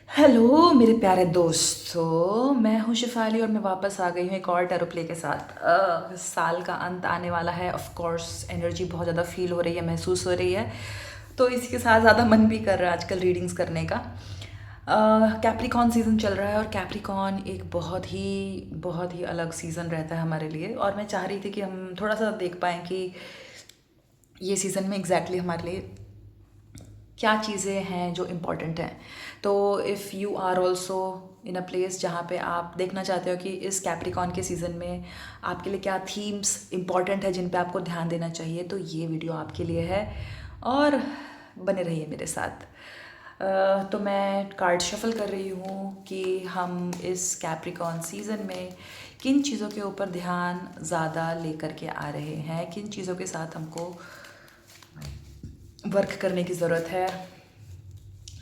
Hello मेरे प्यारे दोस्तों, मैं हूँ शिफाली और मैं वापस आ गई हूँ एक और टैरो प्ले के साथ। साल का अंत आने वाला है। ऑफ कोर्स एनर्जी बहुत ज़्यादा फील हो रही है, महसूस हो रही है। तो इसके साथ ज़्यादा मन भी कर रहा है आजकल रीडिंग्स करने का। कैप्रिकॉन सीज़न चल रहा है और कैप्रिकॉन एक बहुत ही अलग सीज़न रहता है हमारे लिए। और मैं चाह रही थी कि हम थोड़ा सा देख पाएँ कि ये सीज़न में एग्जैक्टली हमारे लिए क्या चीज़ें हैं जो इम्पॉर्टेंट हैं। तो if you are also in a place जहाँ पे आप देखना चाहते हो कि इस कैप्रिकॉन के सीज़न में आपके लिए क्या थीम्स इम्पॉर्टेंट है जिन पे आपको ध्यान देना चाहिए, तो ये वीडियो आपके लिए है। और बने रहिए मेरे साथ। तो मैं कार्ड शफल कर रही हूँ कि हम इस कैप्रिकॉन सीज़न में किन चीज़ों के ऊपर ध्यान ज़्यादा लेकर के आ रहे हैं, किन चीज़ों के साथ हमको वर्क करने की ज़रूरत है।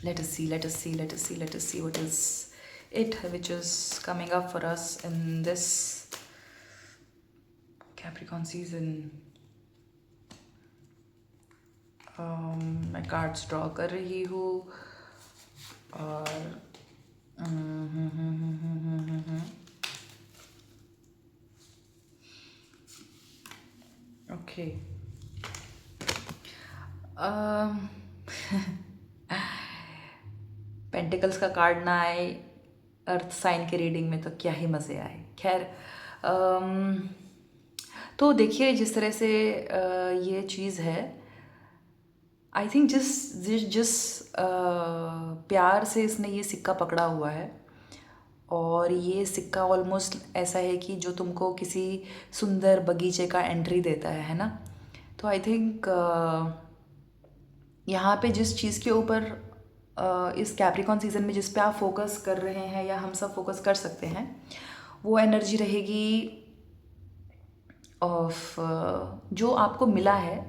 Let us see what is it which is coming up for us in this Capricorn season. मैं कार्ड्स ड्रॉ कर रही हूँ और ओके। पेंटिकल्स का कार्ड ना आए अर्थ साइन के रीडिंग में तो क्या ही मज़े आए। खैर, तो देखिए जिस तरह से ये चीज़ है, आई थिंक जिस जिस जिस प्यार से इसने ये सिक्का पकड़ा हुआ है, और ये सिक्का ऑलमोस्ट ऐसा है कि जो तुमको किसी सुंदर बगीचे का एंट्री देता है ना। तो आई थिंक यहाँ पे जिस चीज़ के ऊपर इस कैप्रिकॉन सीज़न में जिस पे आप फोकस कर रहे हैं या हम सब फोकस कर सकते हैं, वो एनर्जी रहेगी ऑफ जो आपको मिला है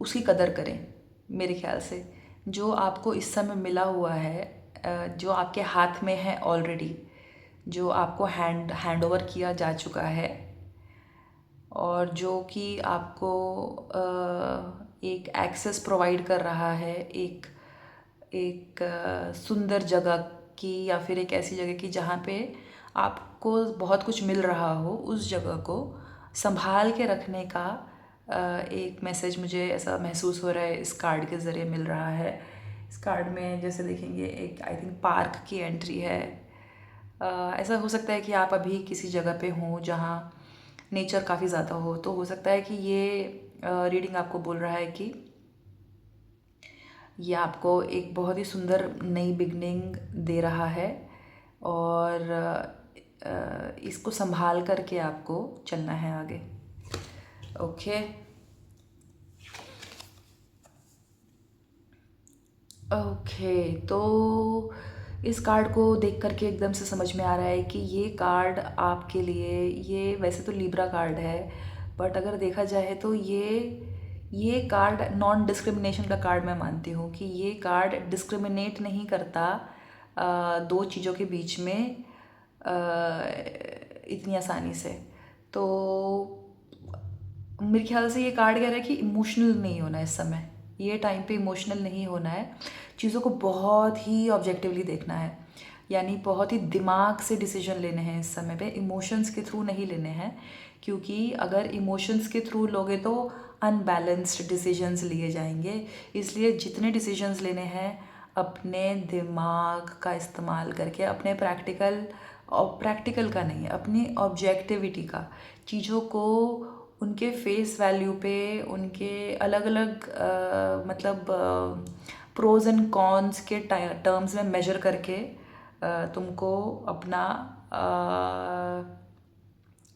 उसकी कदर करें। मेरे ख्याल से जो आपको इस समय मिला हुआ है, जो आपके हाथ में है ऑलरेडी, जो आपको हैंड ओवर किया जा चुका है, और जो कि आपको एक एक्सेस प्रोवाइड कर रहा है, एक एक सुंदर जगह की, या फिर एक ऐसी जगह की जहाँ पे आपको बहुत कुछ मिल रहा हो, उस जगह को संभाल के रखने का एक मैसेज मुझे ऐसा महसूस हो रहा है इस कार्ड के ज़रिए मिल रहा है। इस कार्ड में जैसे देखेंगे एक आई थिंक पार्क की एंट्री है। ऐसा हो सकता है कि आप अभी किसी जगह पे हों जहाँ नेचर काफ़ी ज़्यादा हो, तो हो सकता है कि ये रीडिंग आपको बोल रहा है कि ये आपको एक बहुत ही सुंदर नई बिगनिंग दे रहा है, और इसको संभाल करके आपको चलना है आगे। ओके। ओके, तो इस कार्ड को देख करके एकदम से समझ में आ रहा है कि ये कार्ड आपके लिए, ये वैसे तो लिब्रा कार्ड है, बट अगर देखा जाए तो ये कार्ड नॉन डिस्क्रिमिनेशन का कार्ड मैं मानती हूँ कि ये कार्ड डिस्क्रिमिनेट नहीं करता दो चीज़ों के बीच में इतनी आसानी से। तो मेरे ख्याल से ये कार्ड कह रहा है कि इमोशनल नहीं होना है इस समय, ये टाइम पे इमोशनल नहीं होना है, चीज़ों को बहुत ही ऑब्जेक्टिवली देखना है, यानी बहुत ही दिमाग से डिसीजन लेने हैं इस समय पे, इमोशंस के थ्रू नहीं लेने हैं। क्योंकि अगर इमोशंस के थ्रू लोगे तो अनबैलेंस्ड डिसीजंस लिए जाएंगे। इसलिए जितने डिसीजंस लेने हैं अपने दिमाग का इस्तेमाल करके, अपने प्रैक्टिकल, और प्रैक्टिकल का नहीं, अपनी ऑब्जेक्टिविटी का, चीज़ों को उनके फेस वैल्यू पे, उनके अलग अलग मतलब प्रोज एंड कॉन्स के टर्म्स में मेजर करके तुमको अपना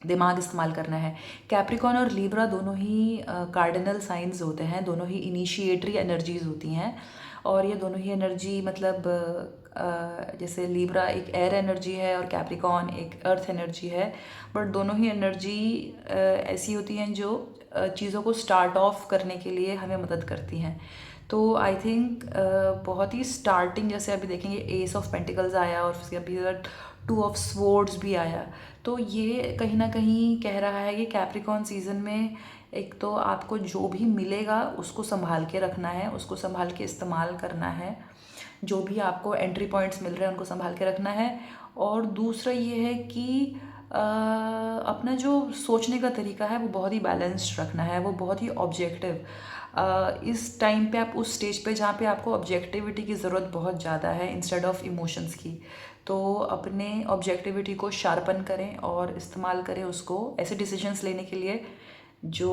दिमाग इस्तेमाल करना है। कैप्रिकॉन और लीब्रा दोनों ही कार्डिनल साइंस होते हैं, दोनों ही इनिशिएटरी एनर्जीज होती हैं, और ये दोनों ही एनर्जी मतलब जैसे लीब्रा एक एयर एनर्जी है और कैप्रिकॉन एक अर्थ एनर्जी है, बट दोनों ही एनर्जी ऐसी होती हैं जो चीज़ों को स्टार्ट ऑफ करने के लिए हमें मदद करती हैं। तो आई थिंक बहुत ही स्टार्टिंग, जैसे अभी देखेंगे एस ऑफ पेंटिकल्स आया और उसके अभी टू ऑफ स्वॉर्ड्स भी आया, तो ये कहीं ना कहीं कह रहा है कि कैप्रिकॉन सीज़न में एक तो आपको जो भी मिलेगा उसको संभाल के रखना है, उसको संभाल के इस्तेमाल करना है। जो भी आपको एंट्री पॉइंट्स मिल रहे हैं उनको संभाल के रखना है। और दूसरा ये है कि अपना जो सोचने का तरीका है वो बहुत ही बैलेंस्ड रखना है, वो बहुत ही ऑब्जेक्टिव। इस टाइम पे आप उस स्टेज पे जहाँ पे आपको ऑब्जेक्टिविटी की ज़रूरत बहुत ज़्यादा है इंस्टेड ऑफ इमोशंस की, तो अपने ऑब्जेक्टिविटी को शार्पन करें और इस्तेमाल करें उसको ऐसे डिसीजंस लेने के लिए जो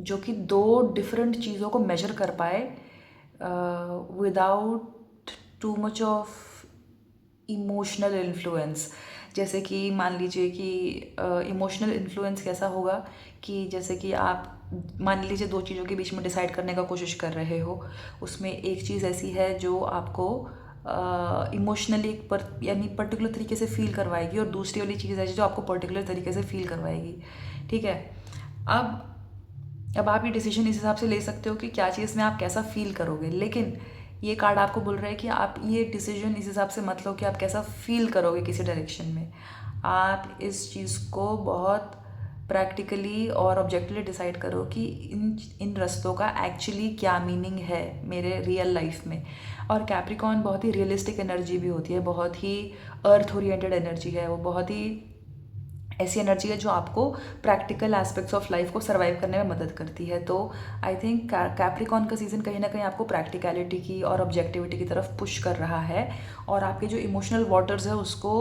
जो कि दो डिफरेंट चीज़ों को मेजर कर पाए without too much of emotional influence. जैसे कि मान लीजिए कि इमोशनल इन्फ्लुएंस कैसा होगा कि जैसे कि आप मान लीजिए दो चीज़ों के बीच में डिसाइड करने का कोशिश कर रहे हो, उसमें एक चीज़ ऐसी है जो आपको इमोशनली पर यानी पर्टिकुलर तरीके से फील करवाएगी और दूसरी वाली चीज़ है जो आपको पर्टिकुलर तरीके से फील करवाएगी। ठीक है, अब आप ये डिसीजन इस हिसाब से ले सकते हो कि क्या चीज़ में आप कैसा फील करोगे, लेकिन ये कार्ड आपको बोल रहा है कि आप ये डिसीजन इस हिसाब से मत लो कि आप कैसा फील करोगे किसी डायरेक्शन में। आप इस चीज़ को बहुत प्रैक्टिकली और ऑब्जेक्टिवली डिसाइड करो कि इन रास्तों का एक्चुअली क्या मीनिंग है मेरे रियल लाइफ में। और कैप्रिकॉर्न बहुत ही रियलिस्टिक एनर्जी भी होती है, बहुत ही अर्थ ओरिएंटेड एनर्जी है, वो बहुत ही ऐसी एनर्जी है जो आपको प्रैक्टिकल एस्पेक्ट्स ऑफ लाइफ को सर्वाइव करने में मदद करती है। तो आई थिंक कैप्रिकॉर्न का सीज़न कहीं ना कहीं आपको प्रैक्टिकलिटी की और ऑब्जेक्टिविटी की तरफ पुश कर रहा है, और आपके जो इमोशनल वाटर्स है उसको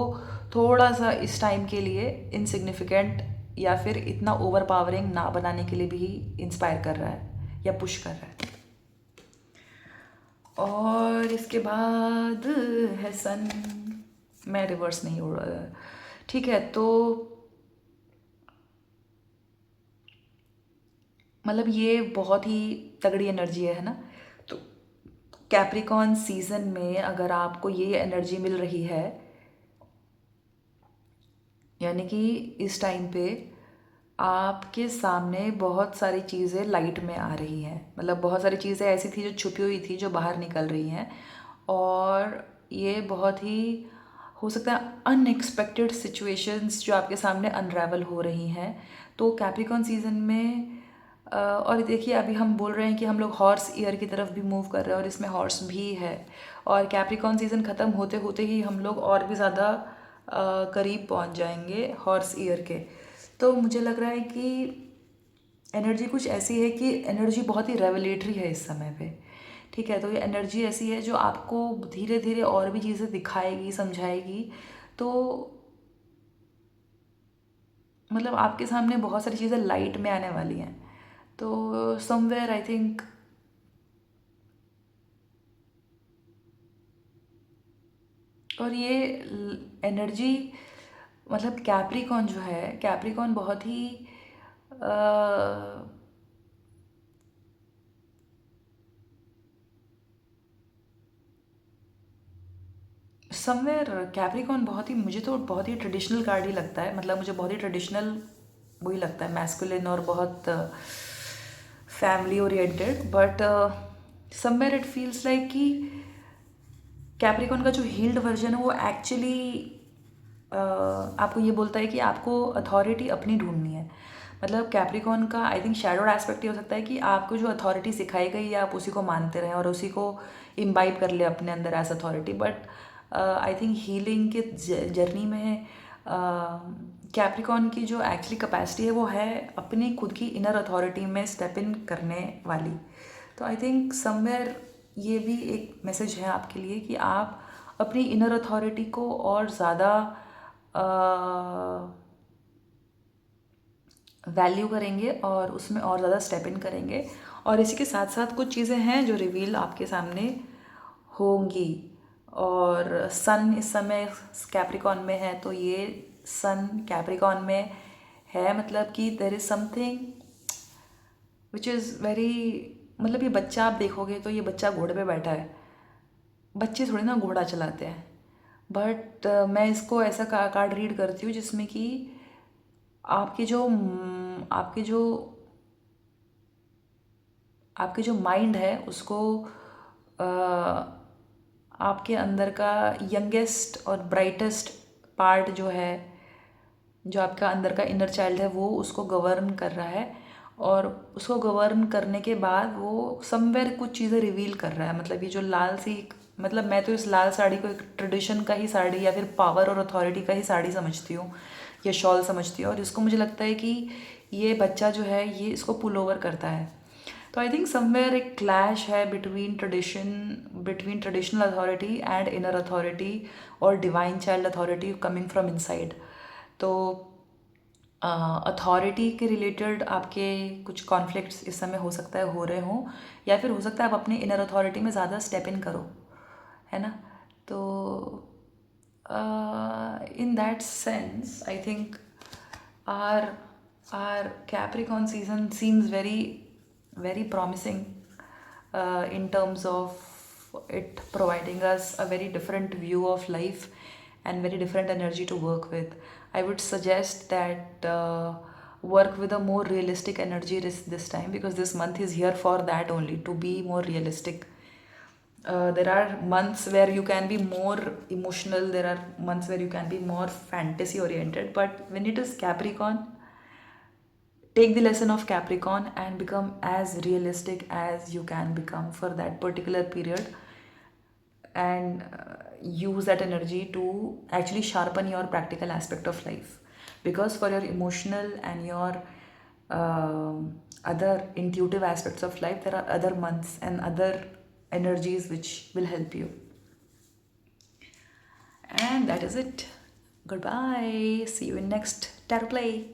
थोड़ा सा इस टाइम के लिए इनसिग्निफिकेंट या फिर इतना ओवर पावरिंग ना बनाने के लिए भी इंस्पायर कर रहा है या पुश कर रहा है। और इसके बाद है सन। मैं रिवर्स नहीं उड़ रहा, ठीक है। तो मतलब ये बहुत ही तगड़ी एनर्जी है ना। तो कैप्रिकॉर्न सीजन में अगर आपको ये एनर्जी मिल रही है, यानी कि इस टाइम पे आपके सामने बहुत सारी चीज़ें लाइट में आ रही हैं, मतलब बहुत सारी चीज़ें ऐसी थी जो छुपी हुई थी जो बाहर निकल रही हैं, और ये बहुत ही हो सकता है अनएक्सपेक्टेड सिचुएशंस जो आपके सामने अनरेवल हो रही हैं। तो कैप्रिकॉर्न सीजन में और देखिए अभी हम बोल रहे हैं कि हम लोग हॉर्स ईयर की तरफ भी मूव कर रहे हैं और इसमें हॉर्स भी है, और कैप्रिकॉर्न सीज़न ख़त्म होते होते ही हम लोग और भी ज़्यादा करीब पहुंच जाएंगे हॉर्स ईयर के। तो मुझे लग रहा है कि एनर्जी कुछ ऐसी है कि एनर्जी बहुत ही रेवलेटरी है इस समय पे। ठीक है, तो ये एनर्जी ऐसी है जो आपको धीरे धीरे और भी चीज़ें दिखाएगी, समझाएगी। तो मतलब आपके सामने बहुत सारी चीज़ें लाइट में आने वाली हैं। तो समवेयर आई थिंक और ये एनर्जी मतलब कैप्रिकॉर्न जो है, कैप्रिकॉर्न बहुत ही समवेयर कैप्रिकॉर्न बहुत ही, मुझे तो बहुत ही ट्रेडिशनल कार्ड ही लगता है, मतलब मुझे बहुत ही ट्रेडिशनल वही लगता है, मैस्कुलिन और बहुत family oriented. But somewhere it feels like कि कैप्रिकॉर्न का जो हील्ड वर्जन है वो एक्चुअली आपको ये बोलता है कि आपको अथॉरिटी अपनी ढूंढनी है। मतलब कैप्रिकॉर्न का आई थिंक शैडोड एस्पेक्ट ये हो सकता है कि आपको जो अथॉरिटी सिखाई गई है आप उसी को मानते रहें और उसी को इम्बाइब कर ले अपने अंदर as authority. But I think healing के जर्नी में कैप्रिकॉर्न की जो एक्चुअली कैपेसिटी है वो है अपनी खुद की इनर अथॉरिटी में स्टेप इन करने वाली। तो आई थिंक समवेयर ये भी एक मैसेज है आपके लिए कि आप अपनी इनर अथॉरिटी को और ज़्यादा वैल्यू करेंगे और उसमें और ज़्यादा स्टेप इन करेंगे। और इसी के साथ साथ कुछ चीज़ें हैं जो रिवील आपके सामने होंगी। और सन इस समय कैप्रिकॉर्न में है, तो ये सन कैप्रिकॉर्न में है, मतलब कि there is something which is very, मतलब ये बच्चा आप देखोगे तो ये बच्चा घोड़े पे बैठा है, बच्चे थोड़ी ना घोड़ा चलाते हैं। बट मैं इसको ऐसा कार्ड रीड करती हूँ जिसमें कि आपके जो आपके जो आपके जो माइंड है उसको आपके अंदर का यंगेस्ट और ब्राइटेस्ट पार्ट जो है, जो आपका अंदर का इनर चाइल्ड है, वो उसको गवर्न कर रहा है। और उसको गवर्न करने के बाद वो समवेयर कुछ चीज़ें रिवील कर रहा है। मतलब ये जो लाल सी, मतलब मैं तो इस लाल साड़ी को एक ट्रेडिशन का ही साड़ी या फिर पावर और अथॉरिटी का ही साड़ी समझती हूँ, या शॉल समझती हूँ। और इसको मुझे लगता है कि ये बच्चा जो है ये इसको पुल ओवर करता है। तो आई थिंक समवेयर एक क्लैश है between traditional authority and inner authority और divine child authority coming from inside. तो अथॉरिटी के रिलेटेड आपके कुछ कॉन्फ्लिक्ट्स इस समय हो सकता है हो रहे हों, या फिर हो सकता है आप अपने इनर अथॉरिटी में ज़्यादा स्टेप इन करो, है ना। तो in that sense I think our our Capricorn season seems very promising in terms of it providing us a very different view of life and very different energy to work with. I would suggest that work with a more realistic energy this time, because this month is here for that only, to be more realistic. There are months where you can be more emotional, there are months where you can be more fantasy oriented, but when it is Capricorn, take the lesson of Capricorn and become as realistic as you can become for that particular period, and use that energy to actually sharpen your practical aspect of life. Because for your emotional and your other intuitive aspects of life, there are other months and other energies which will help you. And that is it. Goodbye. See you in next tarot play.